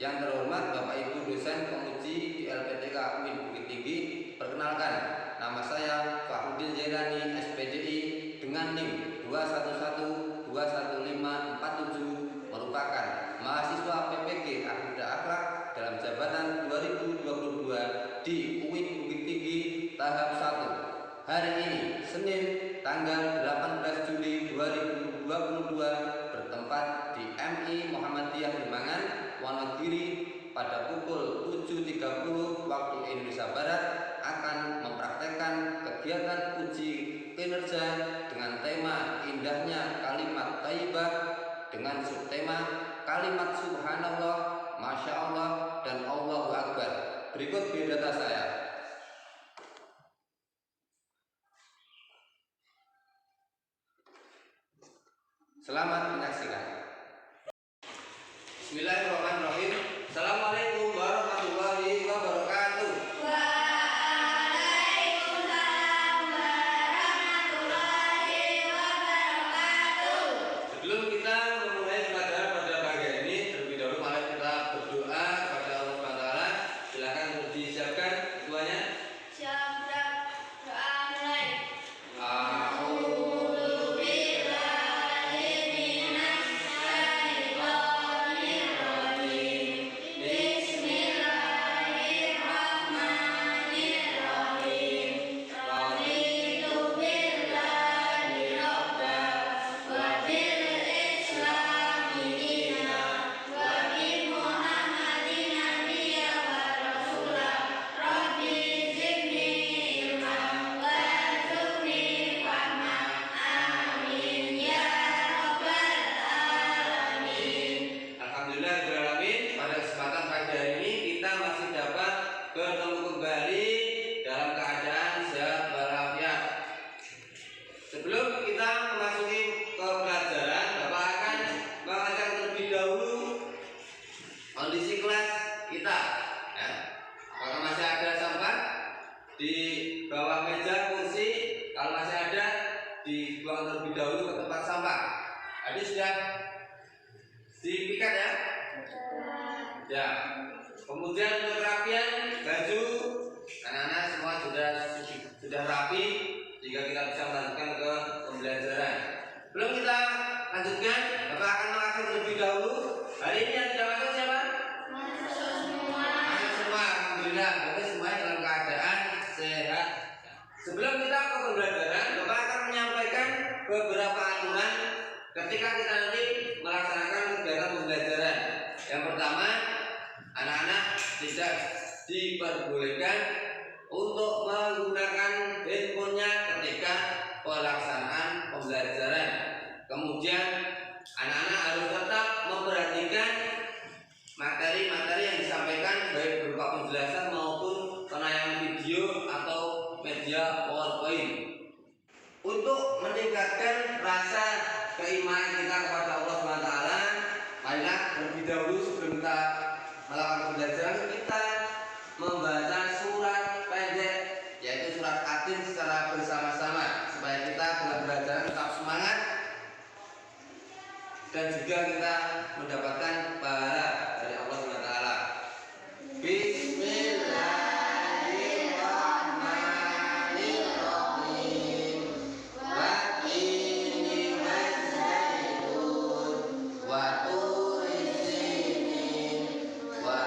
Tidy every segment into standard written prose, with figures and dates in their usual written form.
Yang terhormat Bapak Ibu dosen penguji di LPTK UIN Bukit Tinggi, perkenalkan, nama saya Fakhrudin Jailani, SPDI dengan NIM 211-21547, merupakan mahasiswa PPG Akidah Akhlak dalam jabatan 2022 di UIN Bukit Tinggi tahap 1. Hari ini Senin tanggal 18 Juli 2022 bertempat di MI Muhammadiyah Limangan, Wonogiri pada pukul 7.30 waktu Indonesia Barat akan mempraktekkan kegiatan uji kinerja dengan tema indahnya kalimat thayyibah dengan subtema kalimat subhanallah, masya Allah, dan Allahu Akbar. Berikut biodata saya. Selamat menyaksikan. Bismillahirrahmanirrahim. Assalamualaikum warahmatullahi wabarakatuh. Waalaikumsalam warahmatullahi wabarakatuh. Sebelum kita memulai pelajaran pada pagi ini, terlebih dahulu mari kita berdoa kepada Allah SWT. Silakan untuk disiapkan ketuanya. Siap, doa mulai. Sebelum kita memasuki ke pelajaran, Bapak akan mengajak terlebih dahulu kondisi kelas kita. Ya. Apakah masih ada sampah di bawah meja, kursi? Kalau masih ada, dibuang terlebih dahulu ke tempat sampah. Tadi sudah dipikat ya? Ya. Kemudian untuk kerapian baju, anak-anak semua sudah rapi, sehingga kita bisa melanjutkan ke pembelajaran. Belum kita lanjutkan, Bapak akan mengajak terlebih dahulu. Hari ini yang tidak masuk siapa? Masuk semua. Masuk semua, alhamdulillah. Berarti semuanya dalam keadaan sehat. Sebelum kita ke pembelajaran, Bapak akan menyampaikan beberapa aturan ketika kita nanti melaksanakan kegiatan pembelajaran. Yang pertama, anak-anak tidak diperbolehkan untuk menggunakan handphonenya ketika pelaksanaan pembelajaran. Kemudian anak-anak harus tetap memperhatikan materi-materi yang disampaikan, baik berupa penjelasan maupun penayangan video atau media PowerPoint. Untuk meningkatkan rasa keimanan kita kepada Allah SWT, marilah terlebih dahulu sebelum kita melakukan pembelajaran, kita membaca surat pendek, yaitu surat Atin secara bersama-sama, supaya kita dalam pembelajaran tetap semangat dan juga kita mendapatkan pahala dari Allah SWT. Bismillahirrahmanirrahim. Wattini wazzaitun wa turi sinin wa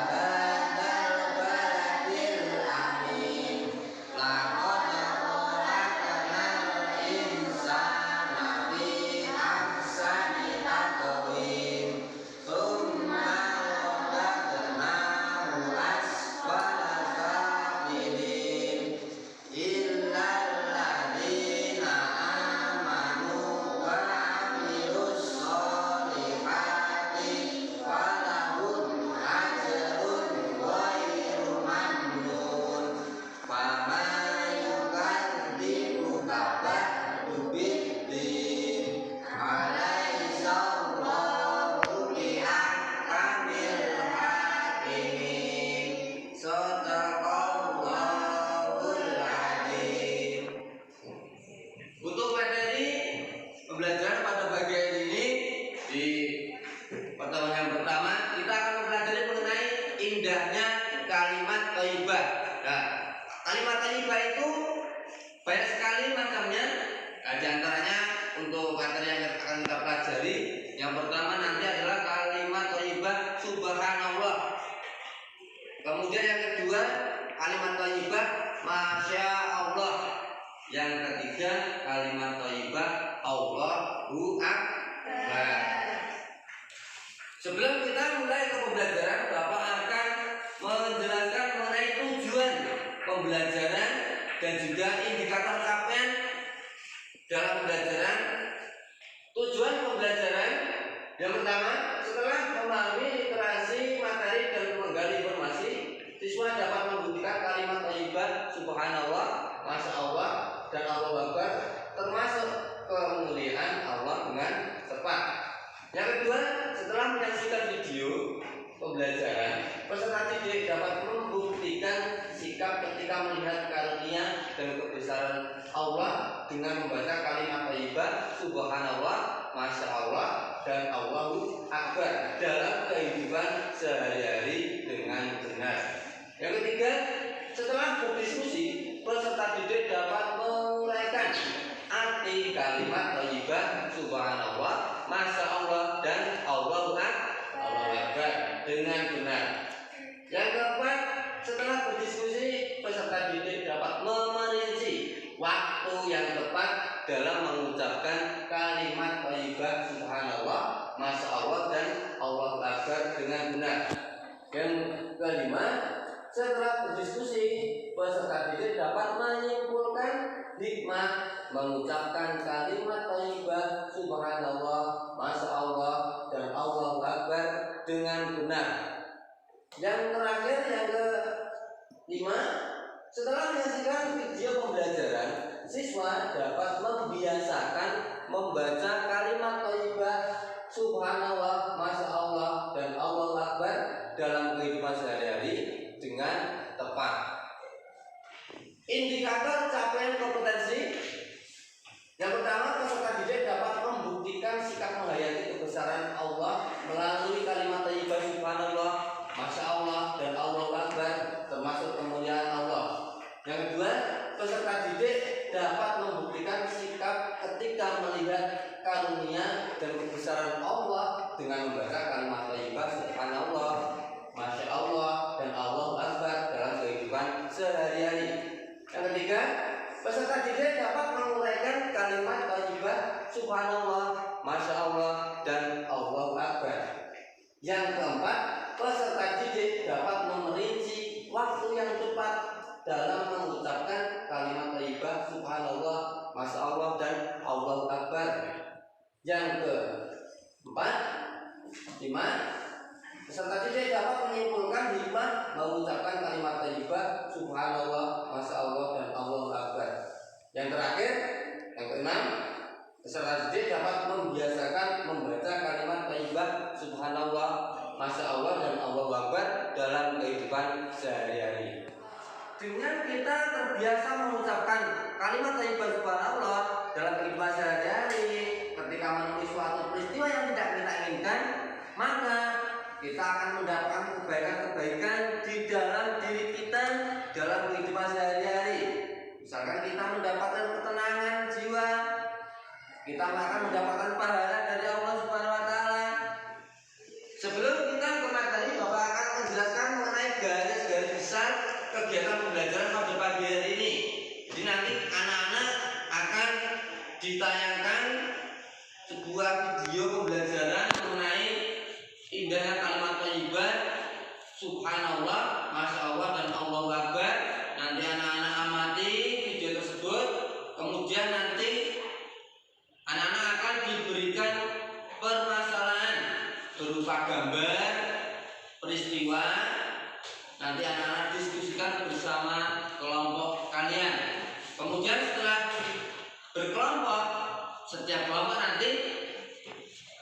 indahnya kalimat thayyibah. Nah, kalimat thayyibah itu banyak sekali macamnya. Di antaranya untuk materi yang akan kita pelajari, yang pertama nanti adalah kalimat thayyibah subhanallah. Kemudian yang kedua kalimat thayyibah masya Allah. Yang ketiga kalimat thayyibah Allahu Akbar. Sebelum kita mulai ke pembelajaran, Bapak akan menjelaskan mengenai tujuan pembelajaran dan juga indikator capaian dalam pembelajaran. Tujuan pembelajaran yang pertama, setelah memahami literasi materi dan menggali informasi, siswa dapat membuktikan kalimat thayyibah subhanallah, masya Allah, dan Allahu Akbar, termasuk kemuliaan Allah dengan tepat. Yang kedua, setelah menyaksikan video pembelajaran, peserta didik dapat membuktikan sikap ketika melihat karunia dan kebesaran Allah dengan membaca kalimat thayyibah subhanallah, masya Allah, dan Allahu Akbar dalam kehidupan sehari-hari dengan benar. Yang ketiga, setelah berdiskusi, peserta didik dapat menguraikan arti kalimat thayyibah subhanallah, masya Allah, dan Allahu Akbar dengan benar. Yang keempat, setelah berdiskusi, peserta didik dapat memerinci waktu yang tepat dalam mengucapkan kalimat thayyibah subhanallah, masya Allah, dan Allahu Akbar dengan benar. Yang kelima, setelah berdiskusi, peserta didik dapat menyimpulkan hikmah mengucapkan kalimat thayyibah subhanallah, masya Allah, dan Allahu Akbar dengan benar. Yang terakhir, yang kelima, setelah menyaksikan video pembelajaran, siswa dapat membiasakan membaca kalimat thayyibah subhanallah, masya Allah, dan Allahu Akbar dalam kehidupan sehari-hari dengan tepat. Indikator capaian kompetensi. Yang pertama, peserta didik dapat membuktikan sikap menghayati kebesaran Allah melalui kalimat thayyibah subhanallah, masya Allah, dan Allahu Akbar, termasuk kemuliaan Allah. Yang kedua, peserta didik dapat membuktikan sikap ketika melihat karunia dan kebesaran Allah dengan membaca kalimat thayyibah subhanallah, masya Allah, dan Allahu Akbar dalam kehidupan sehari-hari. Yang ketiga, peserta didik dapat menguraikan kalimat thayyibah subhanallah, masya Allah, dan Allahu Akbar. Yang keempat, peserta didik dapat memerinci waktu yang tepat dalam mengucapkan kalimat thayyibah subhanallah, masya Allah, dan Allahu Akbar. Yang keempat, peserta didik dapat menyimpulkan hikmah mengucapkan kalimat thayyibah subhanallah, masya Allah, dan Allahu Akbar. Yang terakhir, yang keenam, peserta didik dapat membiasakan membaca kalimat thayyibah subhanallah, masya Allah, dan Allahu Akbar dalam kehidupan sehari-hari. Dengan kita terbiasa mengucapkan kalimat thayyibah subhanallah dalam kehidupan sehari-hari, ketika menemui suatu peristiwa yang tidak kita inginkan, maka kita akan mendapatkan kebaikan-kebaikan di dalam diri kita dalam kehidupan sehari-hari. Misalkan kita mendapatkan ketenangan jiwa, kita akan mendapatkan pahala dari Allah Subhanahu wa taala. Sebelum kita ke materi, Bapak akan menjelaskan mengenai garis-garis besar kegiatan pembelajaran pada pagi hari ini. Jadi nanti anak-anak akan ditayangkan sebuah video pembelajaran mengenai indahnya kalimat thayyibah subhanallah, masya Allah, dan Allahu Akbar. Nanti anak-anak amati video tersebut. Kemudian nanti anak-anak akan diberikan permasalahan berupa gambar peristiwa. Nanti anak-anak diskusikan bersama kelompok kalian. Kemudian setelah berkelompok, setiap kelompok nanti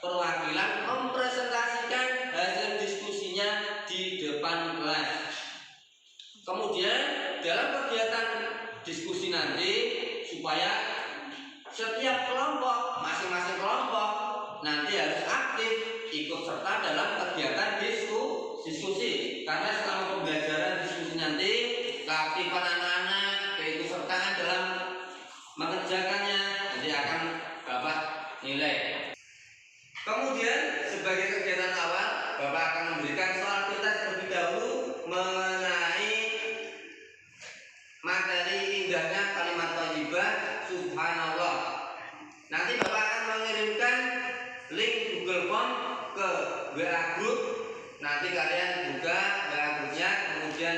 perwakilan mempresentasikan hasil diskusinya di depan kelas. Kemudian dalam kegiatan diskusi nanti, supaya setiap kelompok, masing-masing kelompok nanti harus aktif ikut serta dalam kegiatan diskusi. karena selama pembelajaran diskusi nanti keaktifan anak-anak, keikutsertaan dalam mengerjakannya nanti akan Bapak nilai. Kemudian sebagai kegiatan awal Bapak akan memberikan soal pintas terlebih dahulu mengenai materi indahnya kalimat thayyibah subhanallah. Nanti Bapak akan mengirimkan link Google Form ke WA group. Nanti kalian buka WA grupnya, kemudian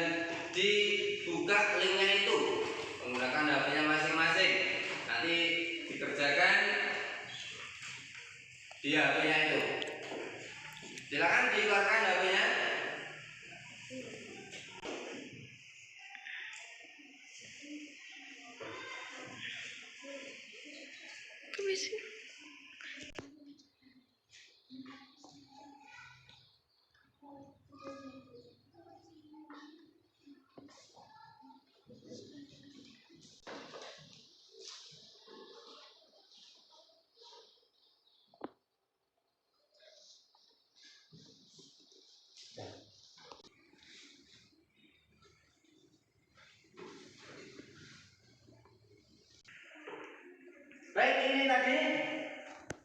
dibuka linknya itu menggunakan HP-nya masing-masing. Nanti dikerjakan di HP-nya itu. Silakan dikeluarkan HP-nya. Baik, ini tadi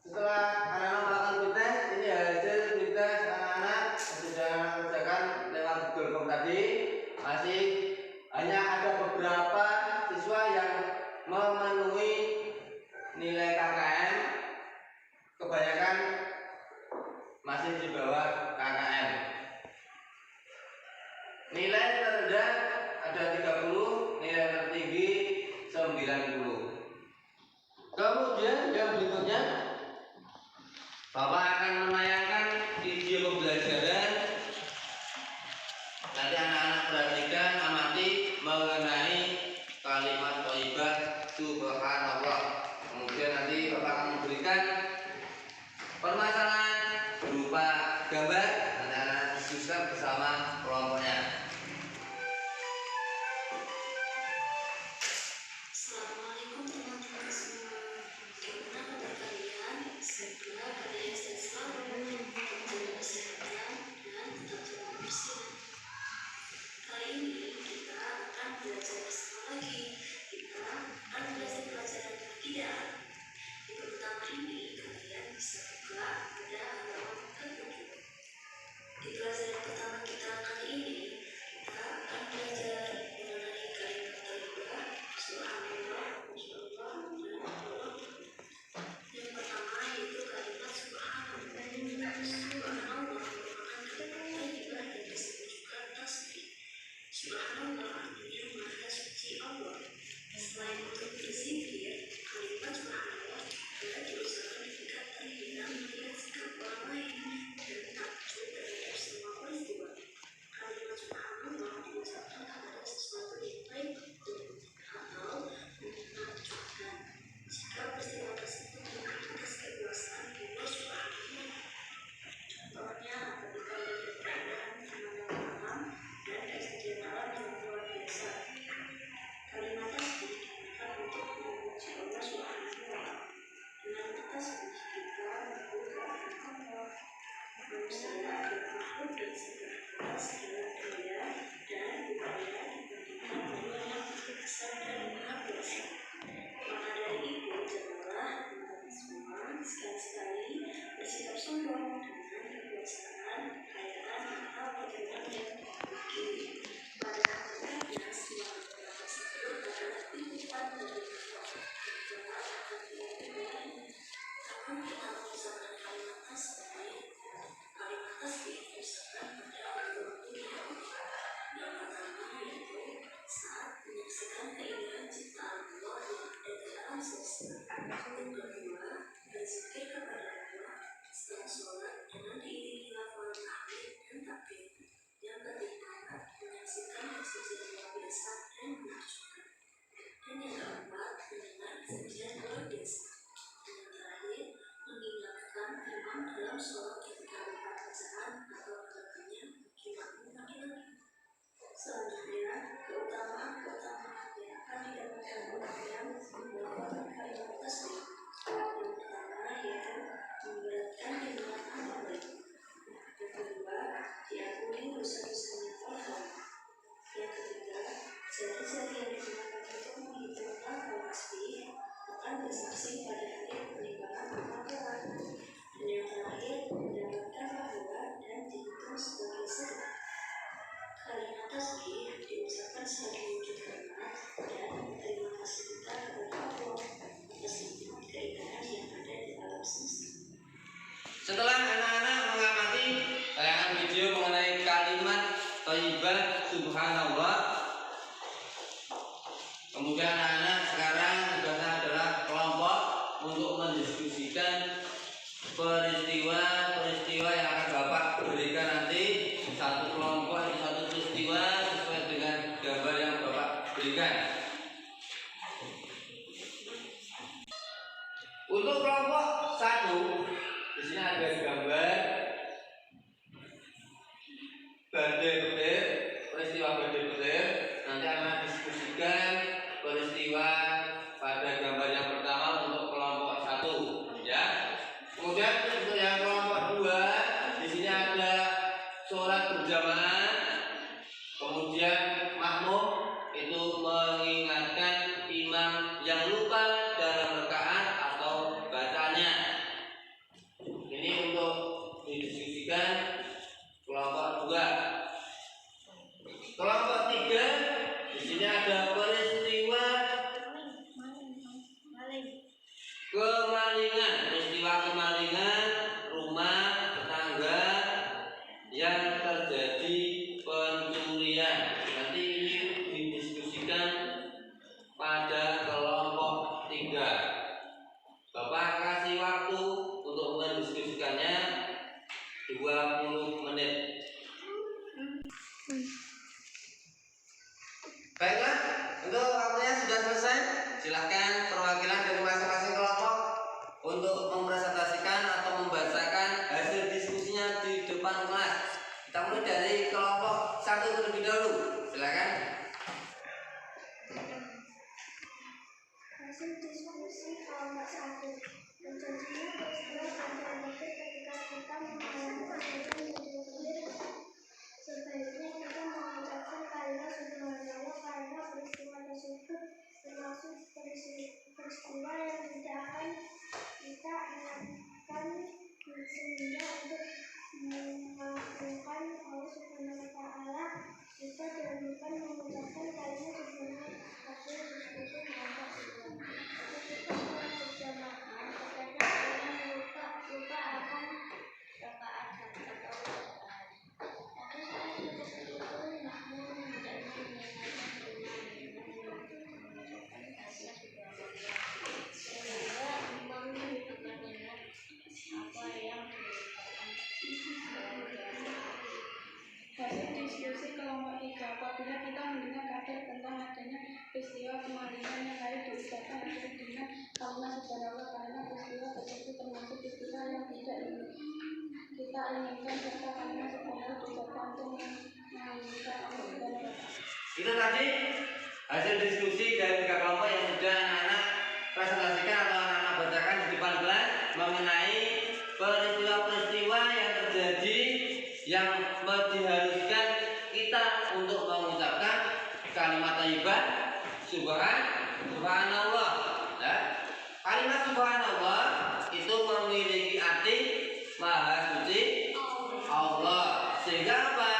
setelah anak-anak melakukan kuitas, ini hasil kuitas anak-anak sudah kerjakan lewat Google Form tadi. Masih hanya ada beberapa siswa yang memenuhi nilai KKM, kebanyakan masih di bawah KKM. Nilai terendah ada 30, nilai tertinggi 90. Kemudian yang berikutnya Bapak akan menayangkan video pembelajaran. Nanti anak-anak perhatikan, amati mengenai kalimat thayyibah subhanallah. Kemudian nanti Bapak akan memberikan permasalahan berupa gambar. Nanti anak-anak diskusikan bersama kelompoknya. Assalamualaikum teman-teman semua. Bagaimana kabar kalian? Semoga kalian sehat selalu, jaga kesehatan, dan tetap jaga kebersihan. Kali ini kita akan belajar Kalimat tasbih diucapkan sebagai wujud hormat dan terima kasih kita kepada Allah atas nikmat keindahan yang ada di alam semesta. Setelah anak-anak mengamati tayangan video mengenai kalimat thayyibah subhanallah, kemudian anak-anak sekarang tugasnya adalah kelompok untuk mendiskusikan peristiwa-peristiwa yang akan Bapak berikan nanti. Satu kelompok itu satu peristiwa sesuai dengan gambar yang Bapak berikan. Untuk kelompok satu, di sini ada gambar badai petir, peristiwa badai petir. Nanti akan diskusikan peristiwa pada gambar yang pertama untuk kelompok satu, ya. Kemudian untuk yang kelompok dua, di sini ada sholat berjamaah. Kemudian makmum itu mengingatkan imam yang lupa dalam rakaat atau bacanya. Ini untuk didiskusikan kelompok dua. Kelompok tiga, di sini ada peristiwa kemalingan, peristiwa kemalingan rumah tetangga yang terjadi pencurian. Nanti ini didiskusikan pada kelompok tiga. Bapak kasih waktu untuk mendiskusikannya 20 menit. Baiklah, untuk waktunya sudah selesai. Silakan perwakilan dari masing-masing kelompok untuk mempresentasikan atau membacakan hasil diskusinya di depan kelas. Kita mulai dari kelompok satu terlebih dahulu. Silakan. Hasil diskusi kelompok 1. Terjadinya peristiwa badai petir ketika kita mengalami kejadian badai petir. Sebaiknya kita mengucapkan kalimat subhanallah karena peristiwa tersebut termasuk peristiwa yang tidak akan kita ingatkan, sehingga untuk memaafkan Allah Subhanahu wa Ta'ala kita dianjurkan mengucapkan kalimat subhanallah hasil diskusi kelompok 2. Ketika sholat berjamaah, terkadang orang lupa akan rakaat atau bacaan. Tapi saat seperti itu makmum hendaknya mengingatkan imam mengucapkan kalimat subhanallah sehingga imam akan ingat apa yang diucapkan. Hasil diskusi kelompok 3. Apabila kita mendengar kabar tentang adanya peristiwa kemalingan yang harus diucapkan dengan kalimat subhanallah karena peristiwa tersebut termasuk peristiwa yang tidak kita inginkan, serta kalimat subhanallah diucapkan untuk menginginkan Allah Subhanahu wa Ta'ala. Itu tadi hasil diskusi dari tiga kelompok yang sudah anak-anak presentasikan atau anak-anak bacakan di depan kelas mengenai peristiwa-peristiwa yang terjadi yang diharuskan kita untuk mengucapkan kalimat thayyibah subhanallah. Ya. Kalimat subhanallah itu memiliki arti maha suci Allah. Sehingga apa?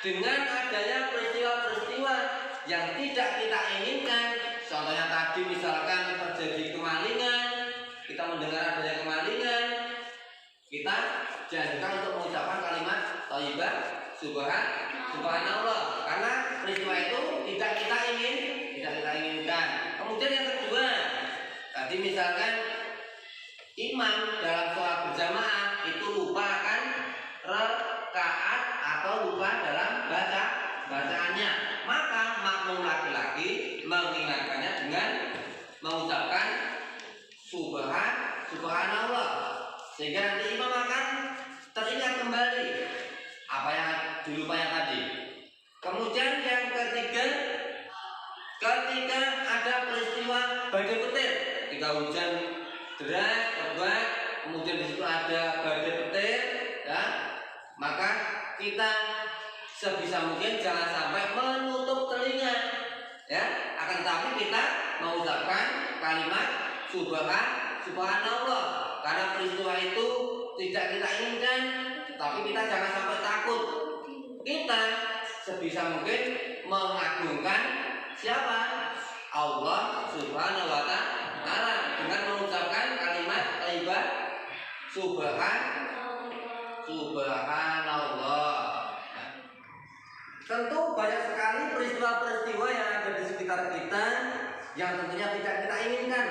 Dengan adanya peristiwa-peristiwa yang tidak kita inginkan, contohnya tadi misalkan terjadi kemalingan, kita mendengar adanya kemalingan, kita dianjurkan untuk mengucapkan kalimat thayyibah subhanallah karena peristiwa itu tidak kita inginkan. Kemudian yang kedua, tadi misalkan imam dalam sholat berjamaah itu lupa akan rakaat atau lupa dalam bacaannya, maka makmum laki-laki mengingatkannya dengan mengucapkan subhanallah sehingga nanti imam akan teringat kembali apa yang dilupanya tadi. Kemudian yang ketiga, ketika ada peristiwa badai petir, ketika hujan deras lebat, kemudian di situ ada badai petir, ya, maka kita sebisa mungkin jangan sampai menutup telinga, ya. Akan tetapi kita mengucapkan kalimat subhanallah karena peristiwa itu tidak kita inginkan, tapi kita jangan sampai takut. Kita sebisa mungkin mengagungkan siapa? Allah Subhanahu wa Ta'ala dengan mengucapkan kalimat thayyibah Subhanallah. Tentu banyak sekali peristiwa-peristiwa yang ada di sekitar kita yang tentunya tidak kita inginkan.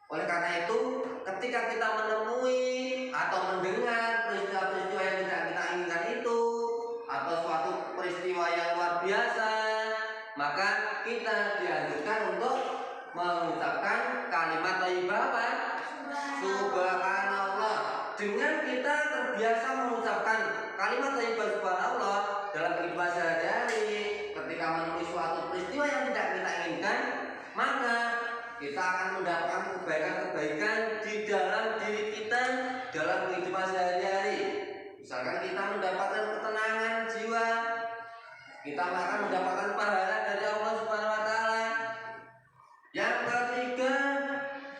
Oleh karena itu, ketika kita menemui atau mendengar peristiwa-peristiwa yang tidak kita inginkan itu, atau suatu peristiwa yang luar biasa, maka kita dianjurkan untuk mengucapkan kalimat thayyibah apa? Subhanallah. Dengan kita terbiasa mengucapkan kalimat thayyibah subhanallah dalam kehidupan sehari-hari, ketika menemui suatu peristiwa yang tidak kita inginkan, maka kita akan mendapatkan kebaikan-kebaikan di dalam diri kita dalam kehidupan sehari-hari. Misalkan kita mendapatkan ketenangan jiwa, kita akan mendapatkan pahala dari Allah Subhanahu wa Ta'ala. Yang ketiga,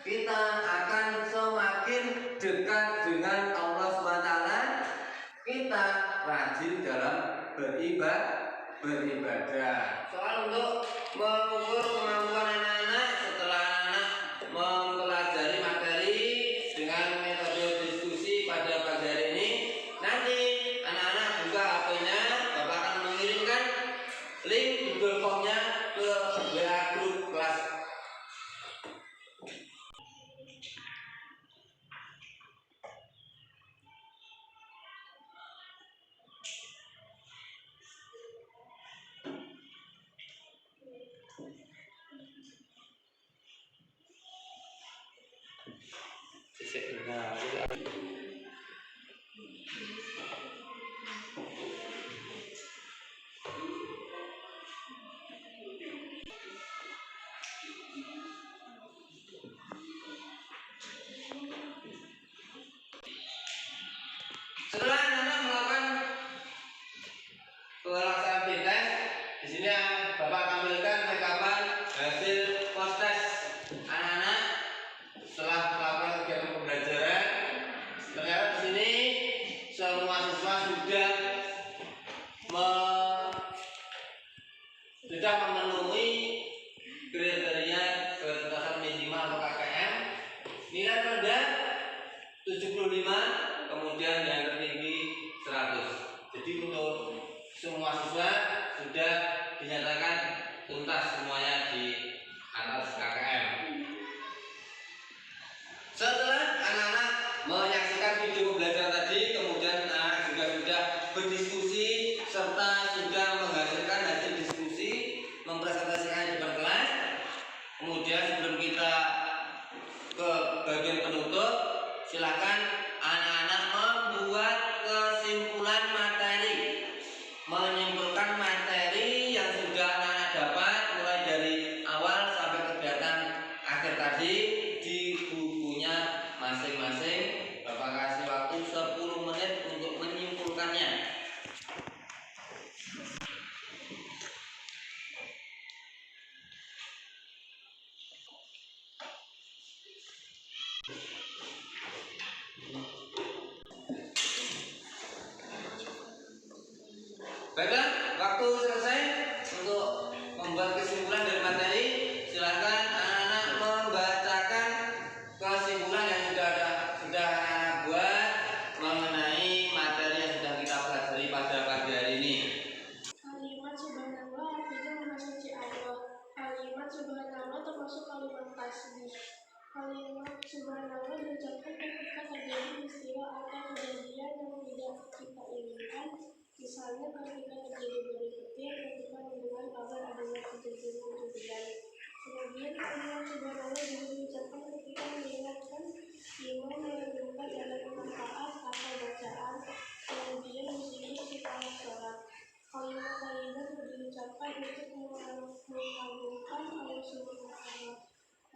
kita akan semakin dekat dengan Allah Subhanahu wa Ta'ala. Kita rajin dalam beribadah. Soal untuk mengukur kemampuan anak-anak setelah anak mempelajari materi dengan metode diskusi pada pagi hari ini. Nanti anak-anak buka HP-nya, Bapak akan mengirimkan link Google Form-nya ke WA grup kelas. Setelah anak-anak melakukan pelaksanaan tes, di sini Bapak tampilkan rekapan hasil post tes anak-anak setelah melakukan kegiatan pembelajaran. Ternyata di sini semua siswa sudah memenuhi kriteria ketuntasan minimal atau KKM. Nilai rendah 75, kemudian yang tertinggi 100. Jadi untuk semua siswa sudah dinyatakan tuntas semuanya di atas KKM. Setelah anak-anak menyaksikan video pembelajaran tadi, kemudian anak-anak juga sudah berdiskusi serta sudah menghasilkan hasil diskusi, mempresentasikan di depan kelas. Kemudian sebelum kita ke bagian penutup, silakan anak-anak membuat kesimpulan materi, menyimpulkan materi yang sudah anak-anak dapat mulai dari awal sampai kegiatan akhir tadi di bukunya masing-masing. Bapak kasih waktu 10 menit untuk menyimpulkannya. Baiklah, waktu selesai untuk membuat kesimpulan dari materi. Silakan anak-anak membacakan kesimpulan yang sudah anak-anak buat mengenai materi yang sudah kita pelajari pada pagi hari ini. Kalimat subhanallah artinya maha suci Allah. Kalimat subhanallah termasuk kalimat tasbih. Kalimat subhanallah diucapkan ketika terjadi peristiwa atau kejadian yang tidak kita inginkan. Misalnya ketika terjadi badai petir, ketika mendengar kabar adanya kejadian. Kemudian kalimat subhanallah juga diucapkan ketika mengingatkan imam melanjutkan dalam manfaat atau bacaan. Kemudian disini setelah sholat. Kalimat thayyibah diucapkan untuk mengagungkan Allah Subhanahu wa Ta'ala.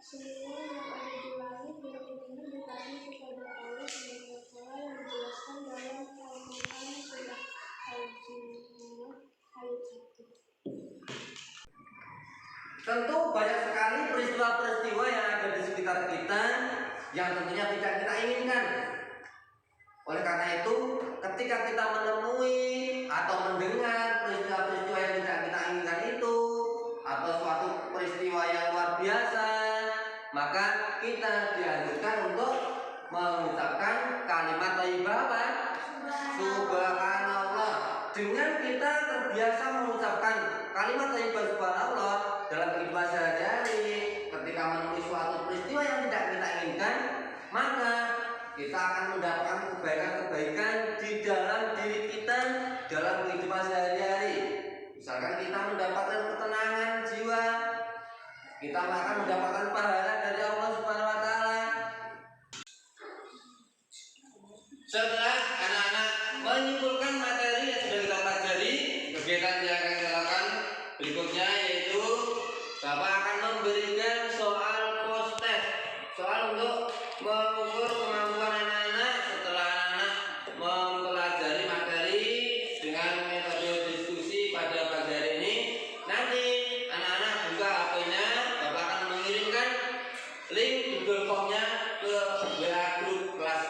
Semua yang ada di langit dan di bumi dikasih kepada Allah Subhanahu wa Ta'ala yang dijelaskan dalam Al-Quran surah Al-Jumu'ah ayat 1. Tentu banyak sekali peristiwa-peristiwa yang ada di sekitar kita yang tentunya tidak kita inginkan. Oleh karena itu, ketika kita menemui atau mendengar peristiwa kalimat thayyibah subhanallah dalam kehidupan sehari-hari, ketika menemui suatu peristiwa yang tidak kita inginkan, maka kita akan mendapatkan kebaikan-kebaikan di dalam diri kita dalam kehidupan sehari-hari. Misalkan kita mendapatkan ketenangan jiwa, kita akan mendapatkan pahala dari Allah Subhanahu wa taala. Setelah anak-anak menyimpulkan materi yang sudah kita pelajari, kegiatan yang akan kita lakukan berikutnya yaitu Bapak akan memberikan soal post test, soal untuk mengukur kemampuan anak-anak setelah anak-anak mempelajari materi dengan metode diskusi pada pagi hari ini. Nanti anak-anak buka HP-nya, Bapak akan mengirimkan link Google Form-nya ke WA grup kelas.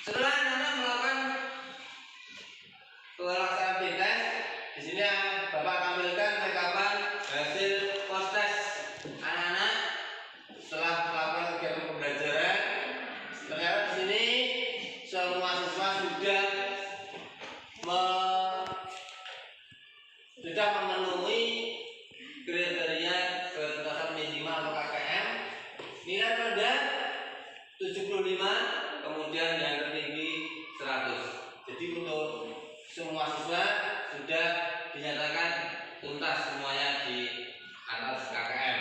Setelah anak-anak melakukan pelaksanaan tes, di sini Bapak tampilkan rekapan hasil post test anak-anak setelah melakukan kegiatan pembelajaran. Ternyata di sini semua siswa sudah memenuhi kriteria ketuntasan minimal atau KKM. Nilai rendah 75, kemudian yang tertinggi 100. Jadi untuk semua siswa sudah dinyatakan tuntas semuanya di atas KKM.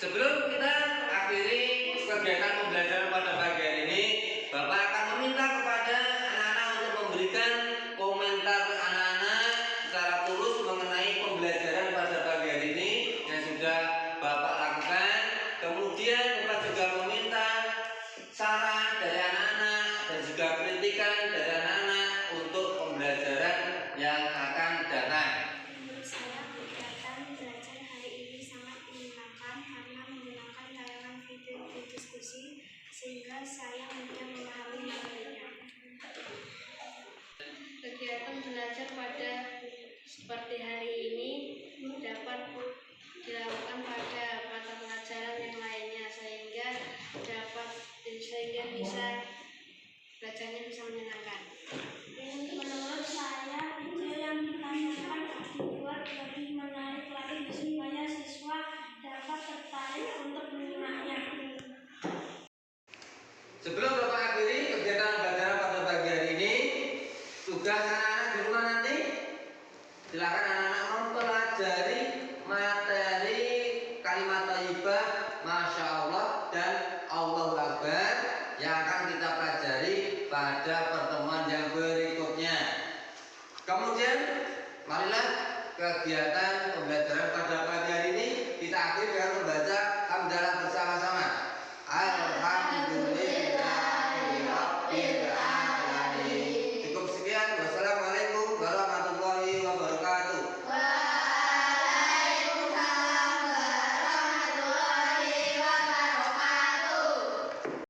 Sebelum kita akhiri kegiatan pembelajaran pada pagi hari ini, Bapak akan meminta kepada anak-anak untuk memberikan komentar anak-anak secara tulus mengenai pembelajaran pada pagi hari ini yang sudah Bapak lakukan. Kemudian Bapak juga meminta saran dari anak-anak dan juga kritikan dari anak-anak untuk pembelajaran yang akan datang. Menurut saya, kegiatan belajar hari ini sangat menyenangkan karena menggunakan tayangan video diskusi sehingga saya mudah memahami materinya. Kegiatan belajar pada seperti hari ini dapat dilakukan pada mata pelajaran yang lainnya sehingga bisa belajarnya bisa menyenangkan. Menurut saya, video yang ditanyakan dibuat lebih menarik lagi supaya siswa dapat tertarik untuk menyimaknya. Sebelum Bapak akhiri kegiatan pembelajaran pada pagi hari ini, tugas anak-anak di rumah nanti silakan anak-anak mempelajari materi kalimat thayyibah, Masya Allah dan Allahu Akbar yang akan kita pelajari pada pertemuan yang berikutnya. Kemudian marilah kegiatan pembelajaran